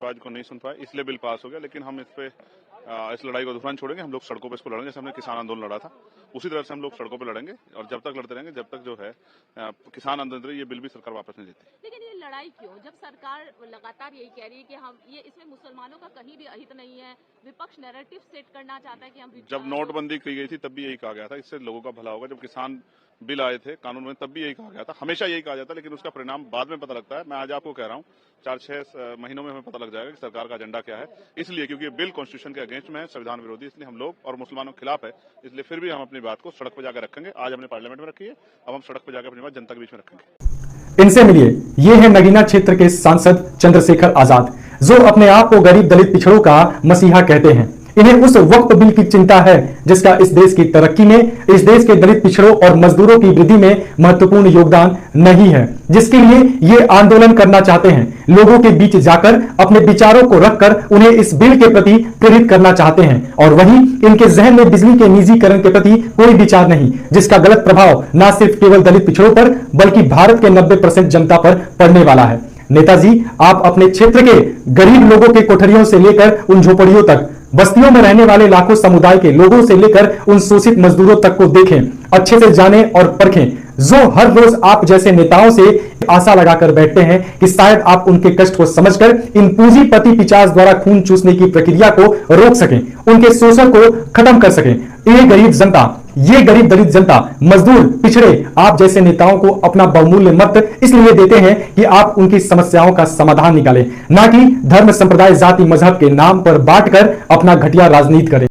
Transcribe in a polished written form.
आवाज को नहीं सुन पाए, इसलिए बिल पास हो गया। लेकिन हम इस लड़ाई को दूसरा नहीं छोड़ेंगे। हम लोग सड़कों पे इसको लड़ेंगे, जैसे हमने किसान आंदोलन लड़ा था उसी तरह से हम लोग सड़कों पे लड़ेंगे और जब तक लड़ते रहेंगे जब तक जो है किसान आंदोलन ये बिल भी सरकार वापस नहीं देती। लेकिन ये लड़ाई क्यों, जब सरकार लगातार यही कह रही है कि हम इसमें मुसलमानों का कहीं भी अहित नहीं है, विपक्ष नैरेटिव सेट करना चाहता है कि हम जब नोटबंदी की गई थी तब भी यही कहा गया था इससे लोगों का भला होगा। जब किसान बिल आए थे कानून में तब भी यही कहा गया था, हमेशा यही कहा जाता है, लेकिन उसका परिणाम बाद में पता लगता है। मैं आज आपको कह रहा हूँ 4-6 महीनों में हमें पता लग जाएगा कि सरकार का एजेंडा क्या है। इसलिए क्योंकि बिल कॉन्स्टिट्यूशन के अगेंस्ट में है, संविधान विरोधी, इसलिए हम लोग और मुसलमानों के खिलाफ है, इसलिए फिर भी हम अपनी बात को सड़क पर जाकर रखेंगे। आज हमने पार्लियामेंट में रखी है, अब हम सड़क पर जाकर अपनी बात जनता के बीच में रखेंगे। इनसे मिलिए, ये है नगीना क्षेत्र के सांसद चंद्रशेखर आजाद, जो अपने आप को गरीब दलित पिछड़ों का मसीहा कहते हैं। इन्हें उस वक्त बिल की चिंता है जिसका इस देश की तरक्की में, इस देश के दलित पिछड़ों और मजदूरों की वृद्धि में महत्वपूर्ण योगदान नहीं है, जिसके लिए ये आंदोलन करना चाहते हैं। लोगों के बीच जाकर अपने विचारों को रखकर उन्हें इस बिल के प्रति प्रेरित करना चाहते हैं, और वहीं इनके जहन में बिजली के निजीकरण के प्रति कोई विचार नहीं, जिसका गलत प्रभाव न सिर्फ केवल दलित पिछड़ों पर बल्कि भारत के 90% जनता पर पड़ने वाला है। नेताजी, आप अपने क्षेत्र के गरीब लोगों के कोठरियों से लेकर उन झोपड़ियों तक, बस्तियों में रहने वाले लाखों समुदाय के लोगों से लेकर उन शोषित मजदूरों तक को देखें, अच्छे से जानें और परखें, जो हर रोज आप जैसे नेताओं से आशा लगाकर बैठते हैं कि शायद आप उनके कष्ट को समझकर इन पूंजीपति पिशाच द्वारा खून चूसने की प्रक्रिया को रोक सकें, उनके शोषण को खत्म कर सकें। ये गरीब दलित जनता, मजदूर, पिछड़े आप जैसे नेताओं को अपना बहुमूल्य मत इसलिए देते हैं कि आप उनकी समस्याओं का समाधान निकालें, ना कि धर्म, संप्रदाय, जाति, मजहब के नाम पर बांटकर अपना घटिया राजनीति करें।